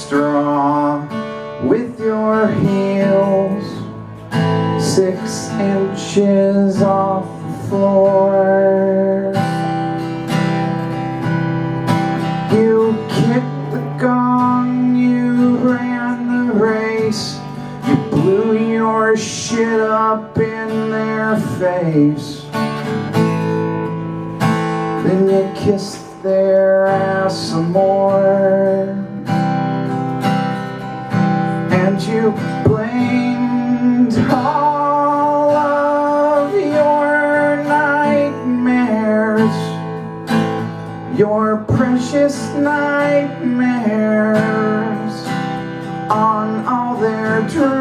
straw with your heels 6 inches off the floor. You kicked the gong, you ran the race, you blew your shit up in their face. Then you kissed their ass some more, and you blamed all of your nightmares, your precious nightmares, on all their dreams,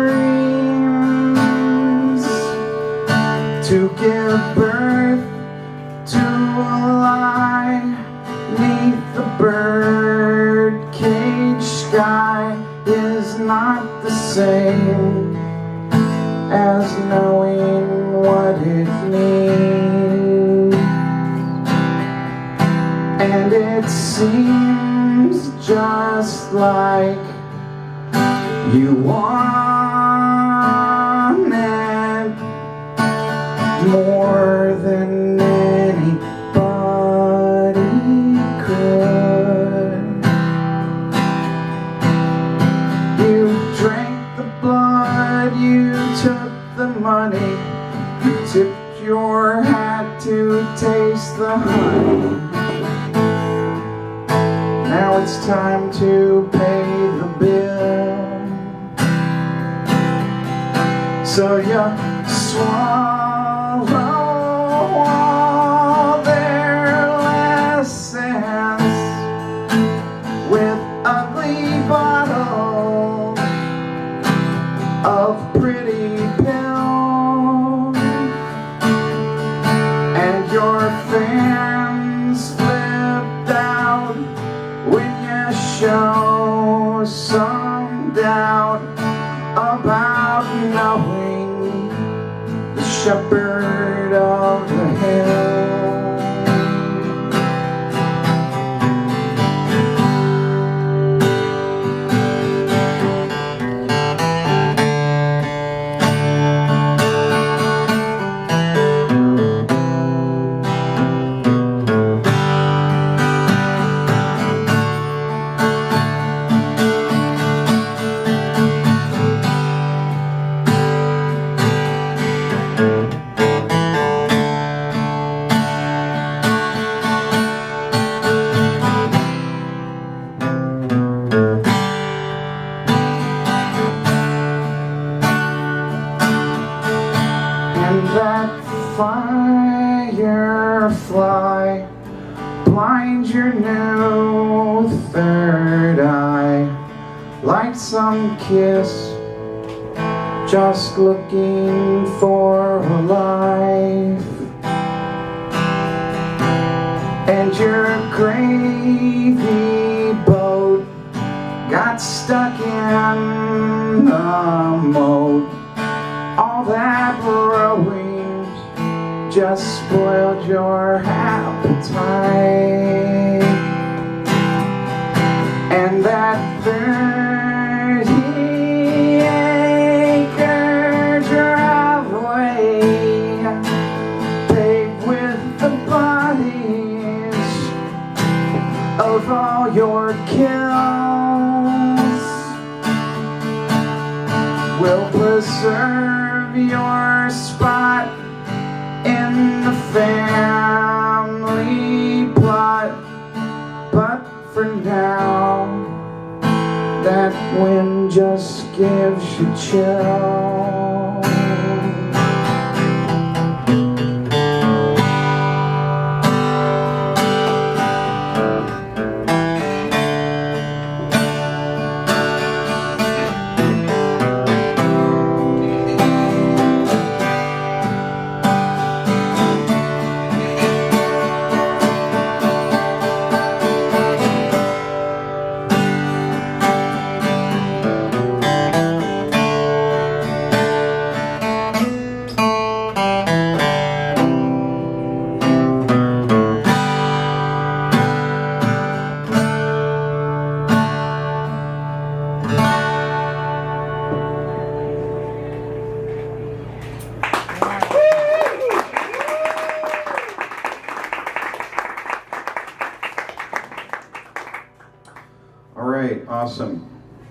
to give birth to a lie 'neath the bird-cage sky is not the same as knowing what it means. And it seems just like you want it more than anybody could. You drank the blood, you took the money, you tipped your hat to taste the honey. Now it's time to pay the bill, so you swallow all their lessons with ugly bottles of pretty pills, and your fans flipped out when you show some doubt about knowing the shepherd of the hill. And that firefly blinds your new third eye, like some kiss just looking for a life. And your gravy boat got stuck in the moat. All that rowing just spoiled your appetite. And that 30-acre driveway paved with the bodies of all your kills will preserve your spot in the family plot. But for now, that wind just gives you chill.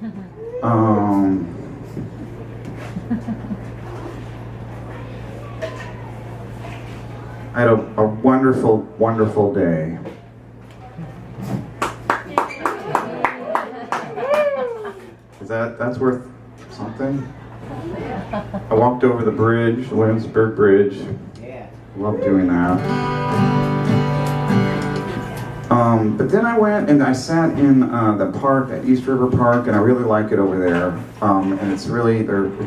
I had a wonderful, wonderful day. That's worth something? I walked over the bridge, the Williamsburg Bridge. Yeah. Love doing that. But then I went and I sat in the park at East River Park, and I really like it over there. And it's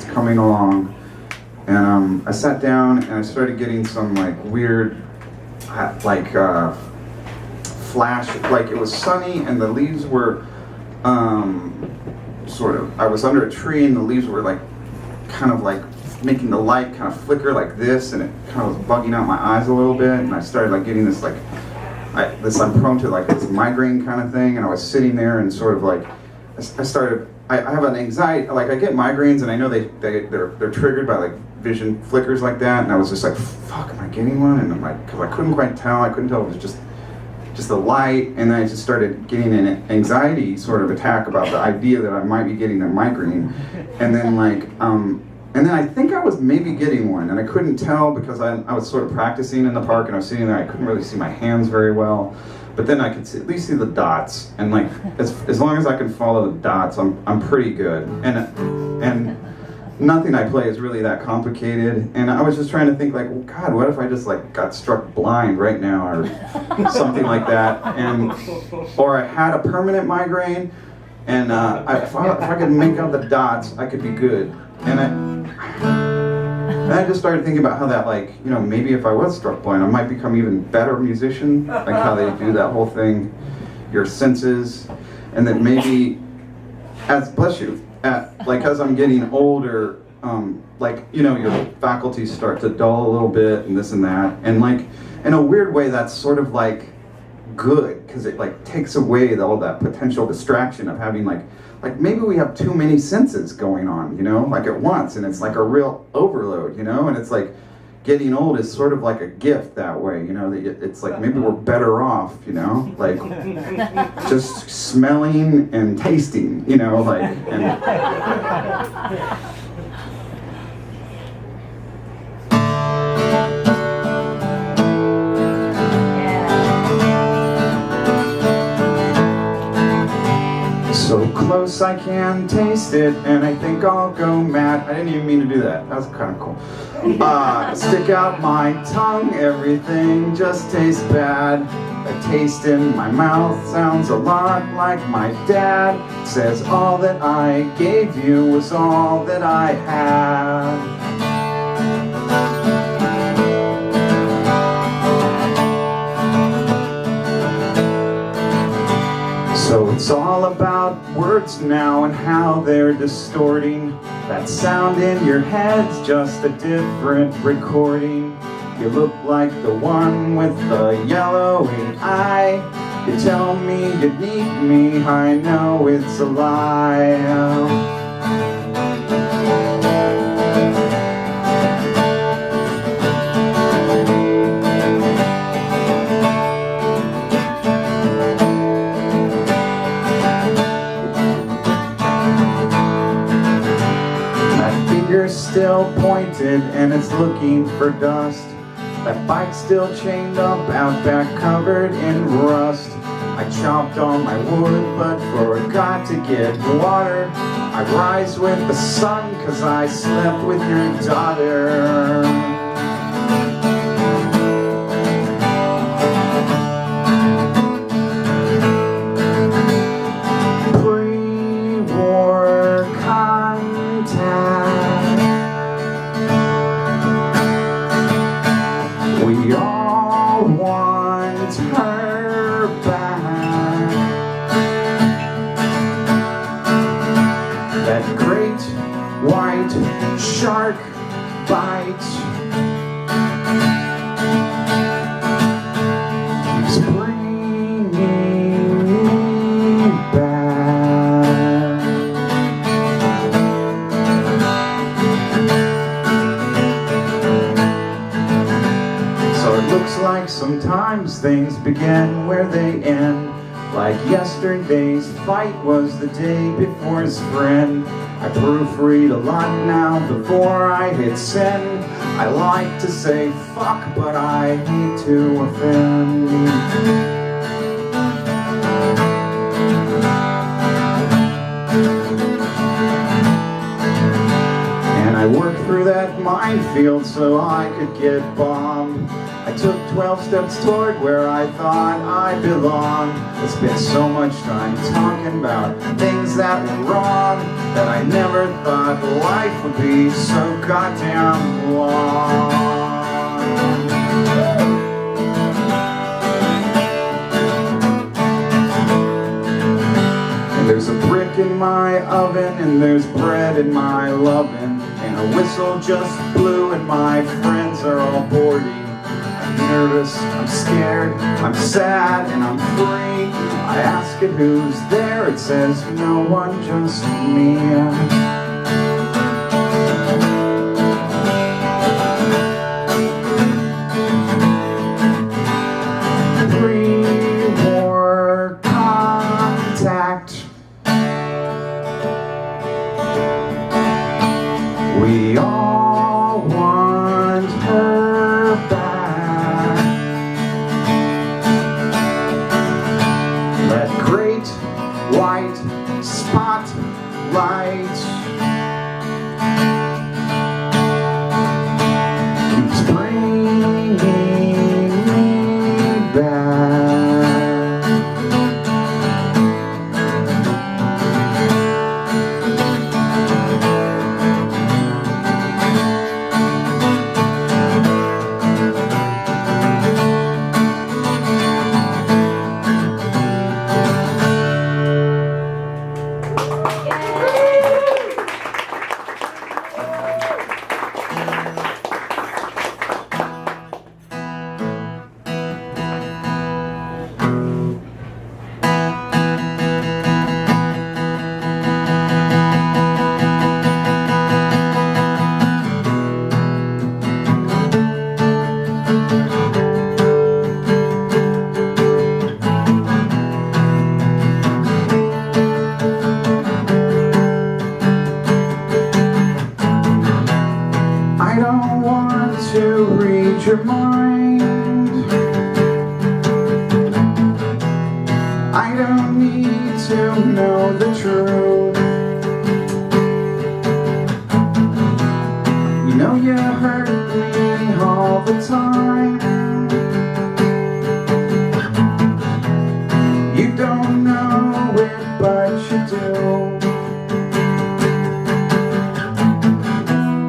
coming along. And I sat down and I started getting some like weird, flash. Like it was sunny and the leaves were I was under a tree and the leaves were like kind of like making the light kind of flicker like this, and it kind of was bugging out my eyes a little bit, and I started like getting this I'm prone to like this migraine kind of thing, and I was sitting there and sort of like I have an anxiety, like I get migraines and I know they're triggered by like vision flickers like that, and I was just like, fuck, am I getting one? And because I couldn't tell it was just the light, and then I just started getting an anxiety sort of attack about the idea that I might be getting a migraine, and then I think I was maybe getting one, and I couldn't tell because I was sort of practicing in the park, and I was sitting there, I couldn't really see my hands very well, but then I could at least see the dots, and like as long as I can follow the dots, I'm pretty good, and nothing I play is really that complicated, and I was just trying to think like, well, God, what if I just like got struck blind right now or something like that, or I had a permanent migraine, and if I could make out the dots, I could be good. And I just started thinking about how that, like, you know, maybe if I was struck blind, I might become even better musician, like how they do that whole thing, your senses, and that maybe, bless you, as I'm getting older, like, you know, your faculties start to dull a little bit and this and that, and like, in a weird way, that's sort of like good, because it like takes away all that potential distraction of having like maybe we have too many senses going on, you know, like at once, and it's like a real overload, you know, and it's like getting old is sort of like a gift that way, you know, it's like maybe we're better off, you know, like just smelling and tasting, you know, like, and so close I can taste it, and I think I'll go mad. I didn't even mean to do that. That was kind of cool. Stick out my tongue, everything just tastes bad. The taste in my mouth sounds a lot like my dad. Says all that I gave you was all that I had. So it's all about words now and how they're distorting. That sound in your head's just a different recording. You look like the one with the yellowy eye. You tell me you need me, I know it's a lie. Still pointed and it's looking for dust. That bike's still chained up out back covered in rust. I chopped all my wood but forgot to get water. I rise with the sun cause I slept with your daughter. We all want her back. That great white shark bite keeps bringing me back. So it looks like sometimes things begin where they end. Like yesterday's fight was the day before his friend. I proofread a lot now before I hit send. I like to say fuck, but I hate to offend. I worked through that minefield so I could get bombed. I took 12 steps toward where I thought I belonged. I spent so much time talking about things that were wrong that I never thought life would be so goddamn long. There's a brick in my oven and there's bread in my lovin', and a whistle just blew and my friends are all boarding. I'm nervous, I'm scared, I'm sad, and I'm free. I ask it who's there, it says no one, just me. Pre-war contact. We all want her back. That great white spotlight keeps bringing me back. To read your mind, I don't need to know the truth. You know you hurt me all the time. You don't know it, but you do.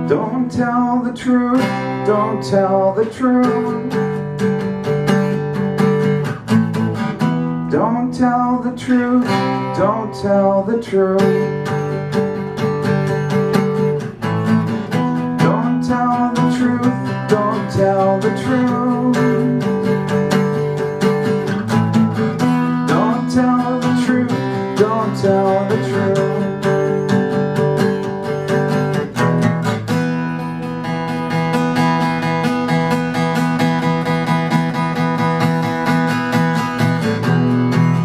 Don't tell the truth. Don't tell the truth. Don't tell the truth. Don't tell the truth. Don't tell the truth. Don't tell the truth. Don't tell the truth. Don't tell the truth.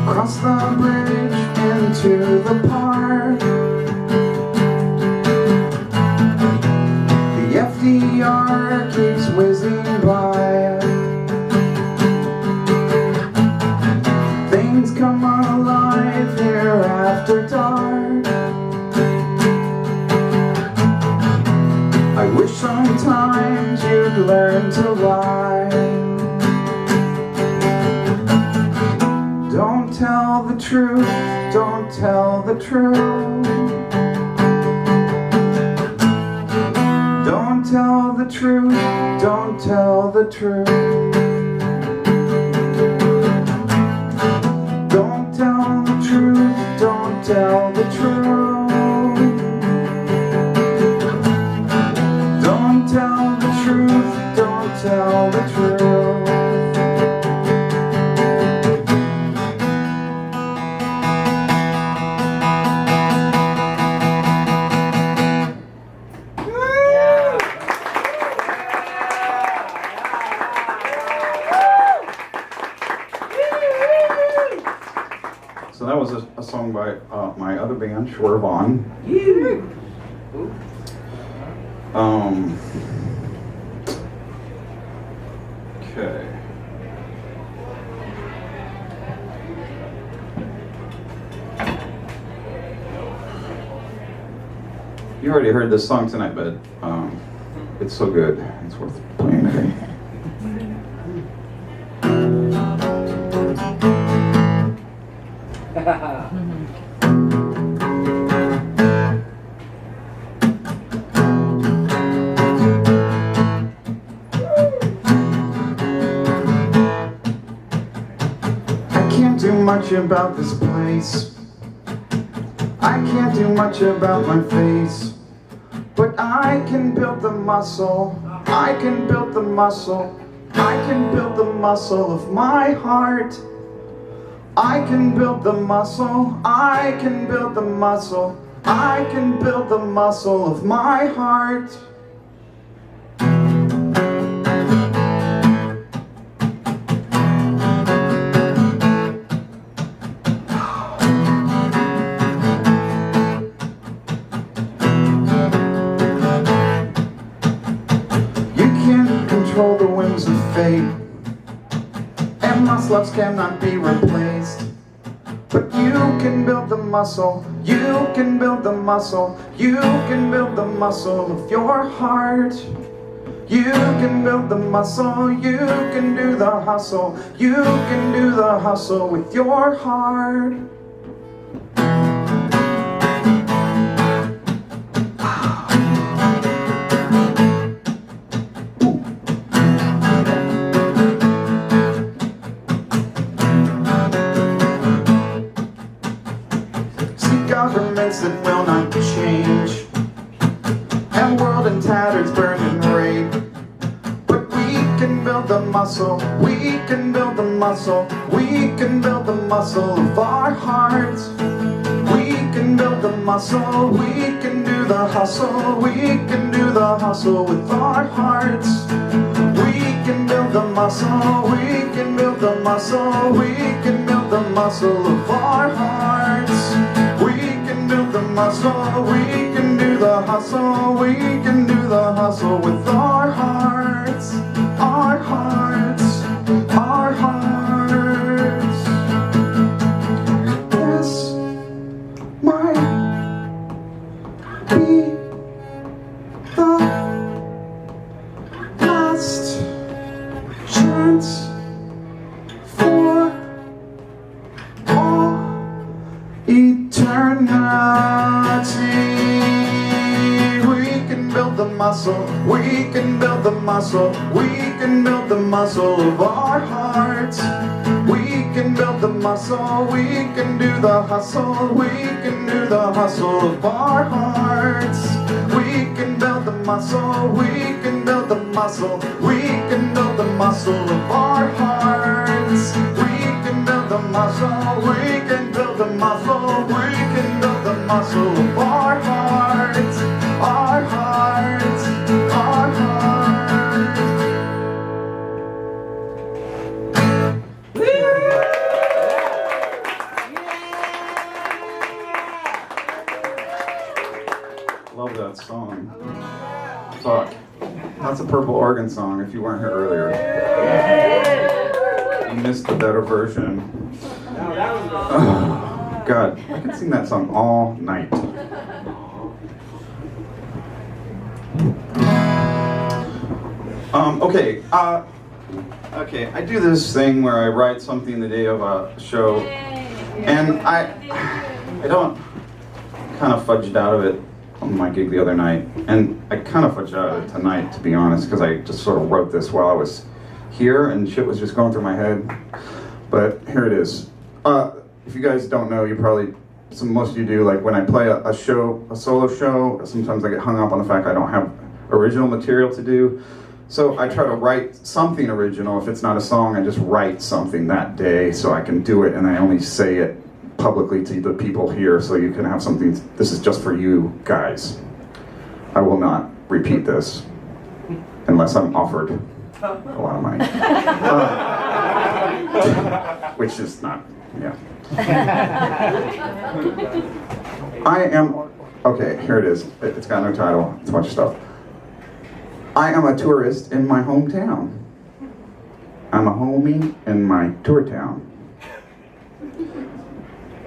Cross the bridge into the park. The FDR keeps whizzing by. Things come alive here after dark. I wish sometimes you'd learn to lie. Don't tell the truth, don't tell the truth. Don't tell the truth, don't tell the truth. Don't tell the truth, don't tell the truth. Don't tell the truth, don't tell the truth. Shore Vaughn. Okay. You already heard this song tonight, but it's so good. It's worth playing again. I can't do much about this place. I can't do much about my face. But I can build the muscle. I can build the muscle. I can build the muscle of my heart. I can build the muscle. I can build the muscle. I can build the muscle of my heart. Control the whims of fate, and muscle ups cannot be replaced. But you can build the muscle, you can build the muscle, you can build the muscle of your heart. You can build the muscle, you can do the hustle, you can do the hustle with your heart. Governments that will not change, and world in tatters, burning rape. But we can build the muscle, we can build the muscle, we can build the muscle of our hearts. We can build the muscle, we can do the hustle, we can do the hustle with our hearts. We can build the muscle, we can build the muscle, we can build the muscle of our hearts. The muscle, we can do the hustle, we can do the hustle with our hearts, our hearts, our hearts. This might be the last chance for all eternity. We can build the muscle, we can build the muscle, we can build the muscle of our hearts. We can build the muscle, we can do the hustle, we can do the hustle of our hearts. We can build the muscle, we can build the muscle, we can build the muscle of our hearts. We can build the muscle, we can build the muscle, we can build the muscle of our hearts, our hearts, our hearts. Love that song. Fuck. That's a Purple Organ song if you weren't here earlier. You missed the better version. Oh, God, I could sing that song all night. Okay, I do this thing where I write something the day of a show, and I don't kind of fudged out of it on my gig the other night, and I kind of fudged out of it tonight, to be honest, because I just sort of wrote this while I was here, and shit was just going through my head. But here it is. If you guys don't know, you probably, most of you do, like when I play a solo show, sometimes I get hung up on the fact I don't have original material to do. So I try to write something original. If it's not a song, I just write something that day so I can do it, and I only say it publicly to the people here so you can have something. This is just for you guys. I will not repeat this unless I'm offered a lot of money. Which is not, yeah. I am, okay, here it is. It's got no title. It's a bunch of stuff. I am a tourist in my hometown. I'm a homie in my tour town.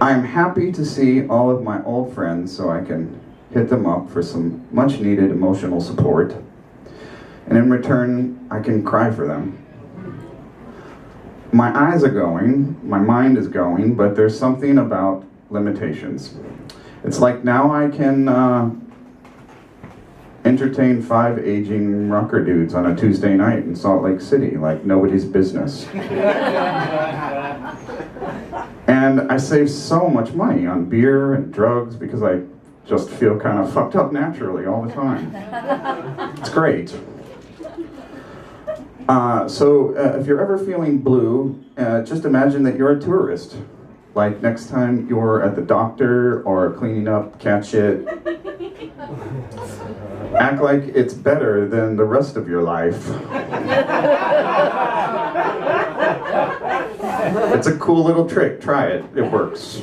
I am happy to see all of my old friends so I can hit them up for some much needed emotional support. And in return, I can cry for them. My eyes are going, my mind is going, but there's something about limitations. It's like now I can entertain 5 aging rocker dudes on a Tuesday night in Salt Lake City like nobody's business. And I save so much money on beer and drugs because I just feel kind of fucked up naturally all the time. It's great. So if you're ever feeling blue, just imagine that you're a tourist. Like next time you're at the doctor or cleaning up cat shit, act like it's better than the rest of your life. It's a cool little trick. Try it. It works.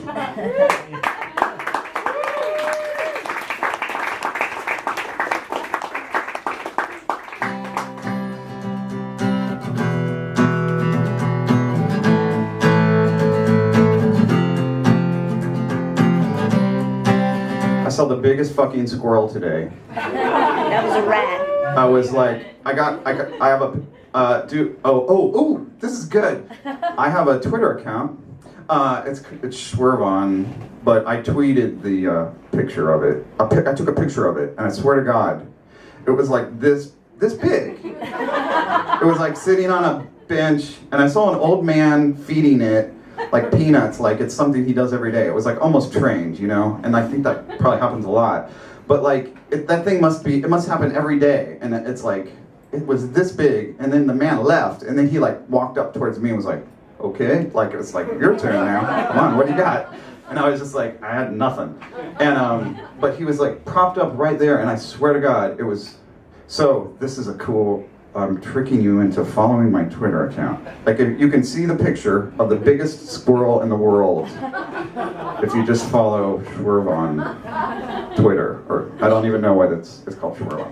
I saw the biggest fucking squirrel today. That was a rat. I was like, I have a, this is good. I have a Twitter account. It's Schwervon, but I tweeted the picture of it. I took a picture of it, and I swear to God, it was like this big. It was like sitting on a bench, and I saw an old man feeding it like peanuts, like it's something he does every day. It was like almost trained, you know, and I think that probably happens a lot. But like, that thing must happen every day, and it's like, it was this big, and then the man left, and then he like walked up towards me and was like, okay, like it's like your turn now, come on, what do you got? And I was just like, I had nothing. And but he was like propped up right there, and I swear to God, it was, so this is a cool, I'm tricking you into following my Twitter account. Like you can see the picture of the biggest squirrel in the world if you just follow Schwerv on Twitter, or I don't even know why it's called Schwerv.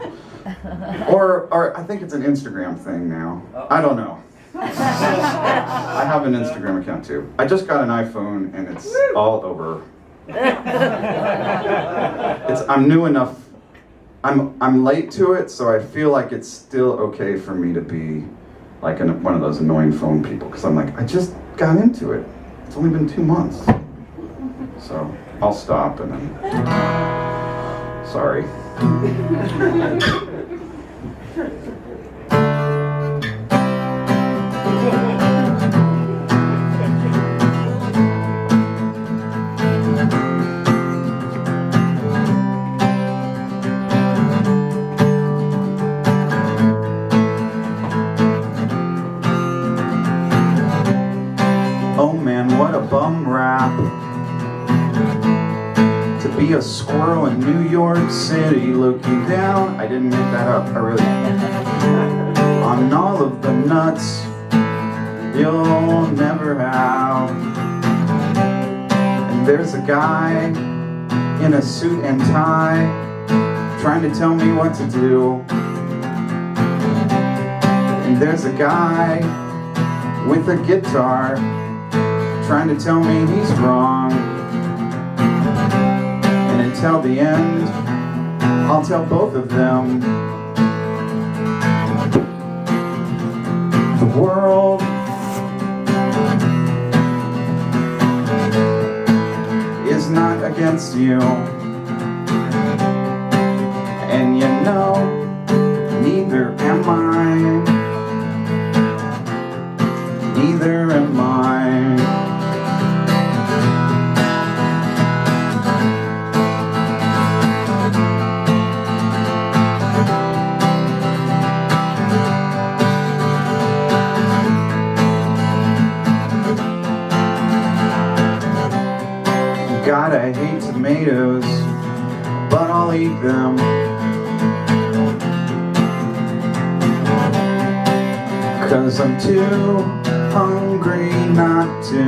Or I think it's an Instagram thing now. I don't know. I have an Instagram account too. I just got an iPhone and it's all over. I'm new enough. I'm late to it, so I feel like it's still okay for me to be like one of those annoying phone people, because I'm like, I just got into it. It's only been 2 months. So I'll stop and then, sorry. Oh man, what a bum rap to be a squirrel in New York City looking down, I didn't make that up, I really, on all of the nuts you'll never have. And there's a guy in a suit and tie trying to tell me what to do. And there's a guy with a guitar trying to tell me he's wrong. And until the end, I'll tell both of them. The world is not against you. And you know, neither am I. Neither am I. God, I hate tomatoes, but I'll eat them. 'Cause I'm too hungry not to.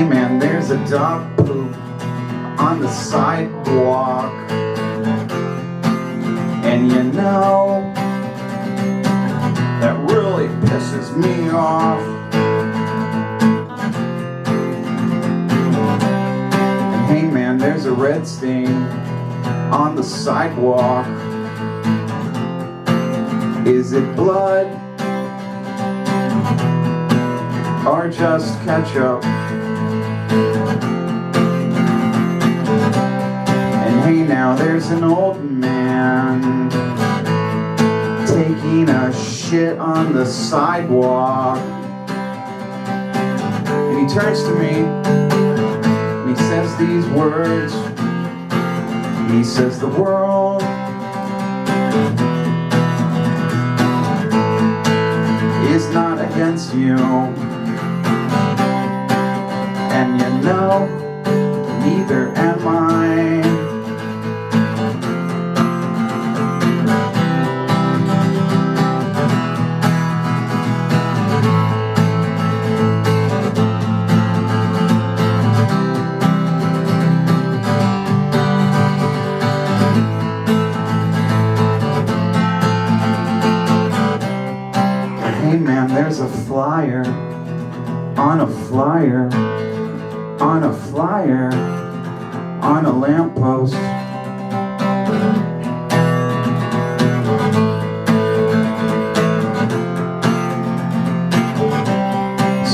Hey man, there's a dog poop on the sidewalk, and you know, that really pisses me off. And hey man, there's a red stain on the sidewalk. Is it blood or just ketchup? And hey now, there's an old man taking a shit on the sidewalk. And he turns to me and he says these words. He says, the world is not against you, and you know, neither am I. Hey man, there's a flyer on a flyer on a flyer on a lamppost.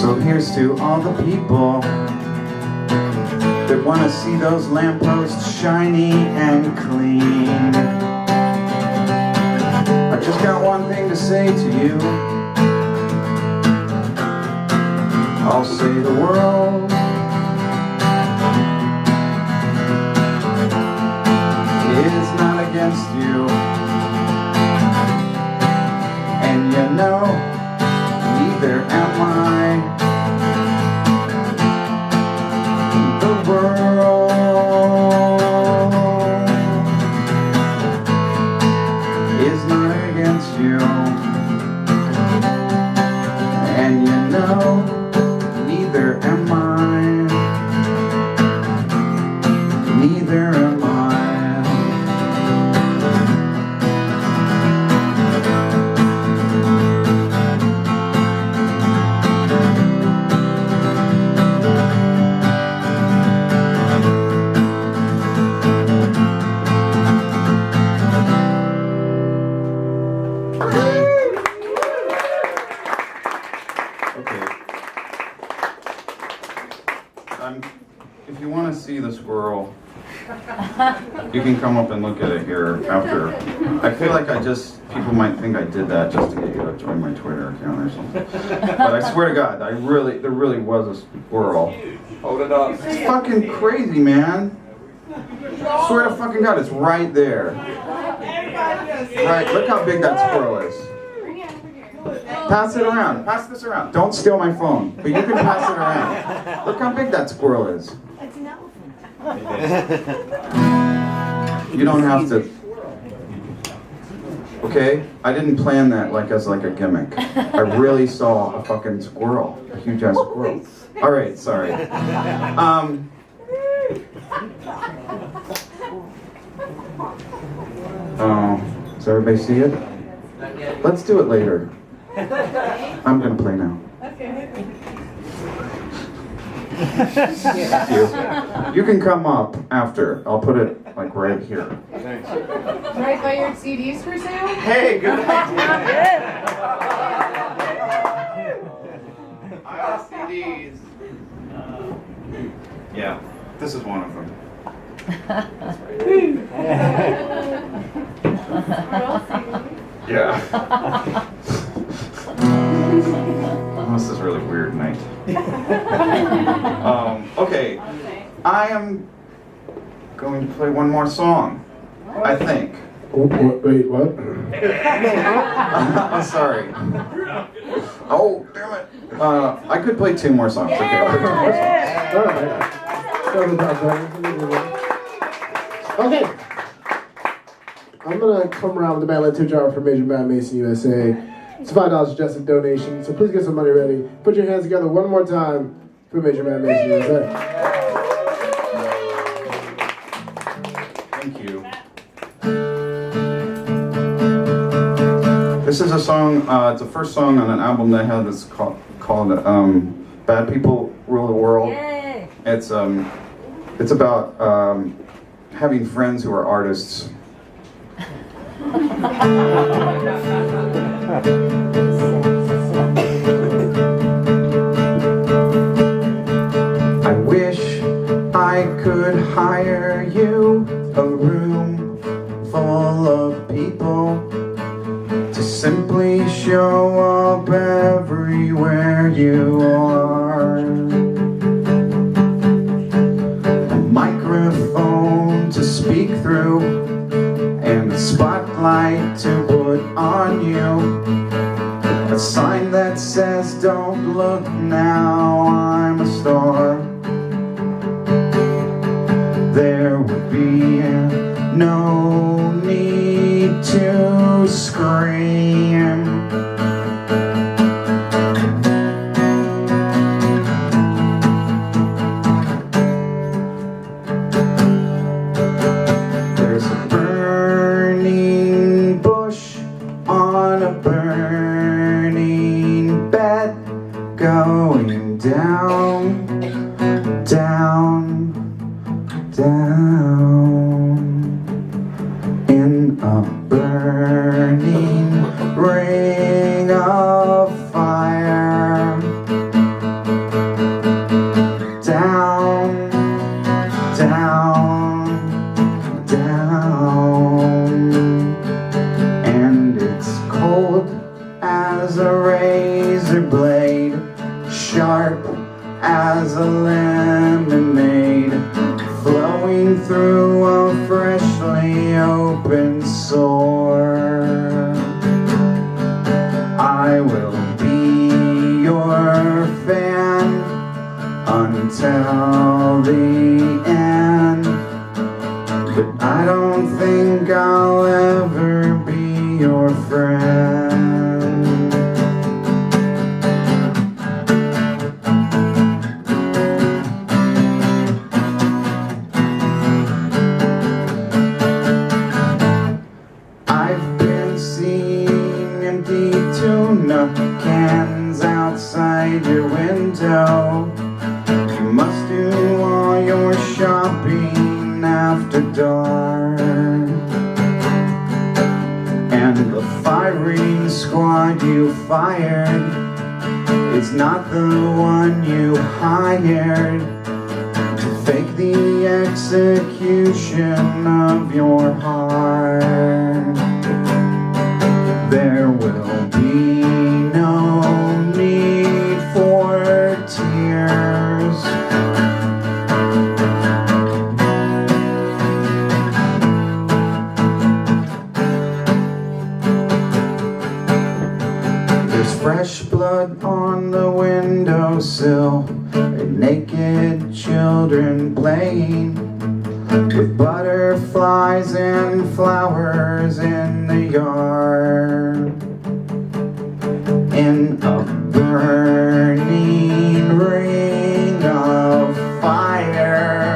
So here's to all the people that want to see those lampposts shiny and clean. I just got one thing to say to you. I'll say the world is not against you, and you know, neither am I. The world is not against you, and you know, neither am I. Neither am I. If you want to see the squirrel, you can come up and look at it here after. I feel like people might think I did that just to get you to join my Twitter account or something. But I swear to God, there really was a squirrel. Hold it up. It's fucking crazy, man. I swear to fucking God, it's right there. Right, look how big that squirrel is. Pass it around. Pass this around. Don't steal my phone, but you can pass it around. Look how big that squirrel is. It's an elephant. You don't have to. Okay? I didn't plan that as a gimmick. I really saw a fucking squirrel. A huge ass squirrel. Alright, sorry. Does everybody see it? Let's do it later. I'm gonna play now. You can come up after. I'll put it right here. Right by your CDs for sale? Hey, good idea. I have CDs. Yeah, this is one of them. Yeah. This is a really weird night. Okay, I am going to play one more song, I think. Wait, what? I'm sorry. Oh, damn it. I could play two more songs. Okay, I'll play two more songs. Okay. I'm gonna come around with the band Let Two Jar for Major Bad Mason USA. It's $5 suggested donation, so please get some money ready. Put your hands together one more time for Major Matt Mason USA. Thank you. This is a song, it's the first song on an album that I had that's called Bad People Rule the World. Yay! It's about having friends who are artists. I wish I could hire you a room full of people to simply show up everywhere you are. A microphone to speak through and a spotlight to put on you. A sign that says, "Don't look now, I'm a star." There would be no need to scream. There's a burning bush on a burning bed, going down, down, down, in a burning ring of fire. Down, down, down, and it's cold as a razor blade, sharp as a lemonade, flowing through a freshly open sore. I will be your fan until the end, but I don't think I'll ever be your friend. I've been seeing empty tuna cans outside your window. You must do all your shopping after dark. And the firing squad you fired is not the one you hired to fake the execution of your heart. There will be no need for tears. There's fresh blood on the windowsill and naked children playing with butterflies and flowers in the yard. In a burning ring of fire.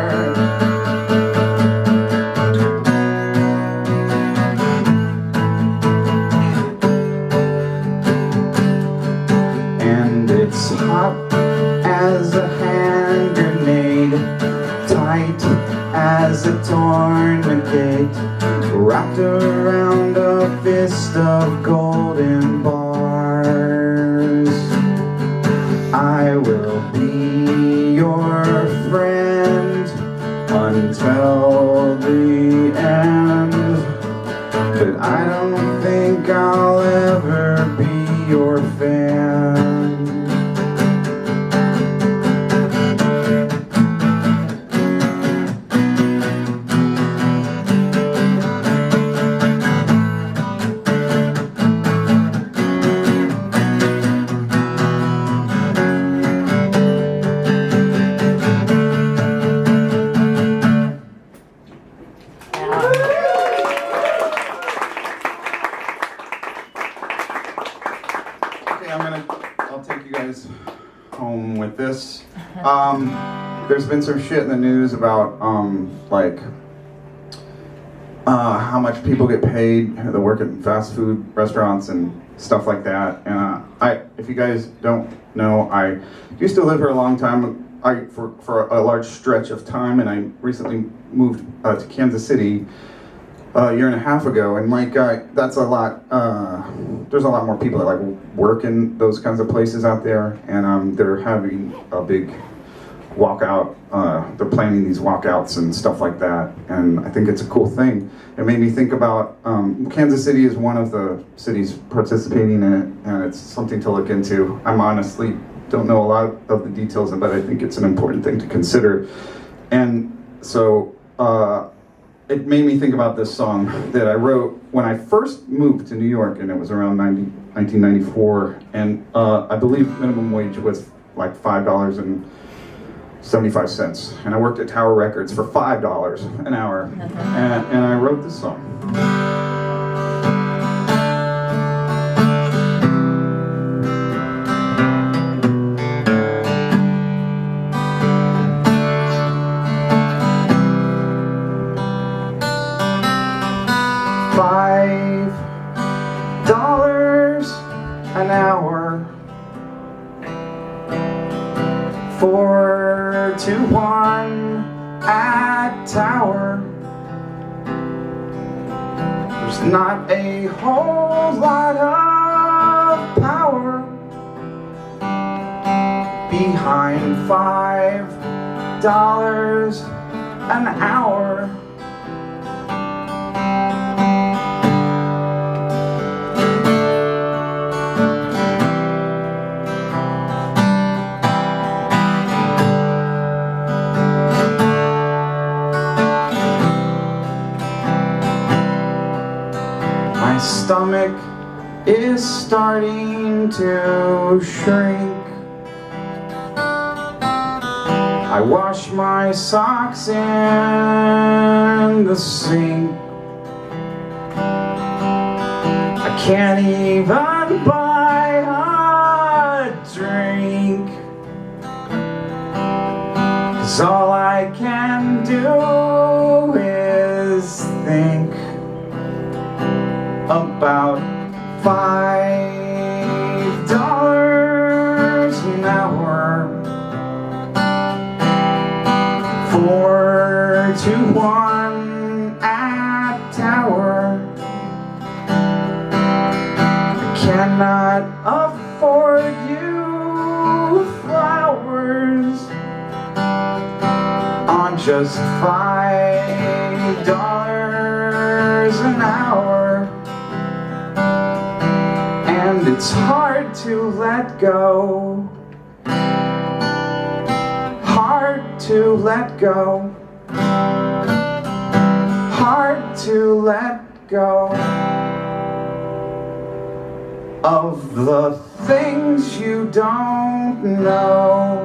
And it's hot as a hand grenade, tight as a tourniquet, wrapped around a fist of golden bars. I will be your friend until the end, but I don't think I'll ever be your fan. there's been some shit in the news about like how much people get paid that work in fast food restaurants and stuff like that. And if you guys don't know, I used to live here a long time. For a large stretch of time, and I recently moved to Kansas City a year and a half ago, and like that's a lot. There's a lot more people that like work in those kinds of places out there, and they're having a big walkout. They're planning these walkouts and stuff like that, and I think it's a cool thing. It made me think about Kansas City is one of the cities participating in it, and it's something to look into. I'm honestly don't know a lot of the details, but I think it's an important thing to consider. And so it made me think about this song that I wrote when I first moved to New York, and it was around 1994, and I believe minimum wage was like $5.75, and I worked at Tower Records for $5 an hour, and I wrote this song. $5 an hour, 4 to 1 at Tower. There's not a whole lot of power behind $5 an hour. My stomach is starting to shrink. I wash my socks in the sink. I can't even buy a drink, 'cause all I can do is think about $5 an hour, 4 to 1 at Tower. I cannot afford you flowers on just $5 an hour. And it's hard to let go, hard to let go, hard to let go of the things you don't know.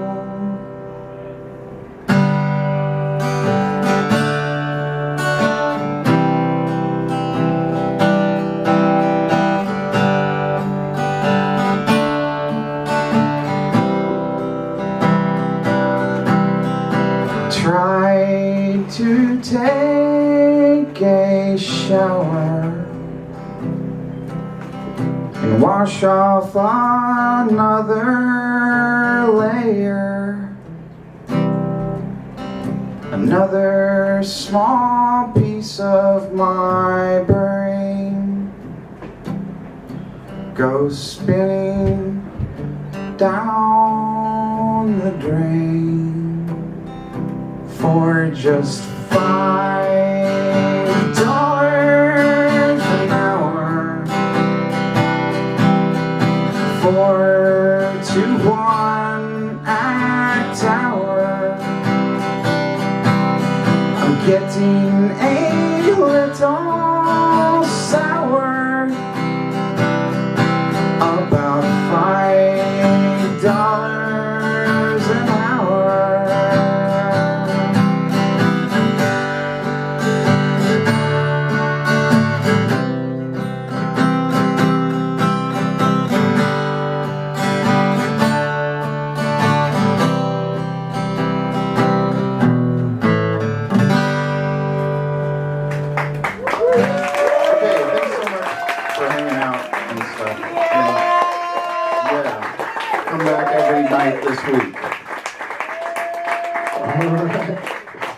Try to take a shower and wash off another layer, another small piece of my brain goes spinning down the drain. For just $5 an hour, 4 to 1 at Tower. I'm getting a little sour about $5 an hour.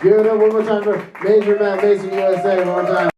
Give it up one more time for Major Matt Mason USA. One more time.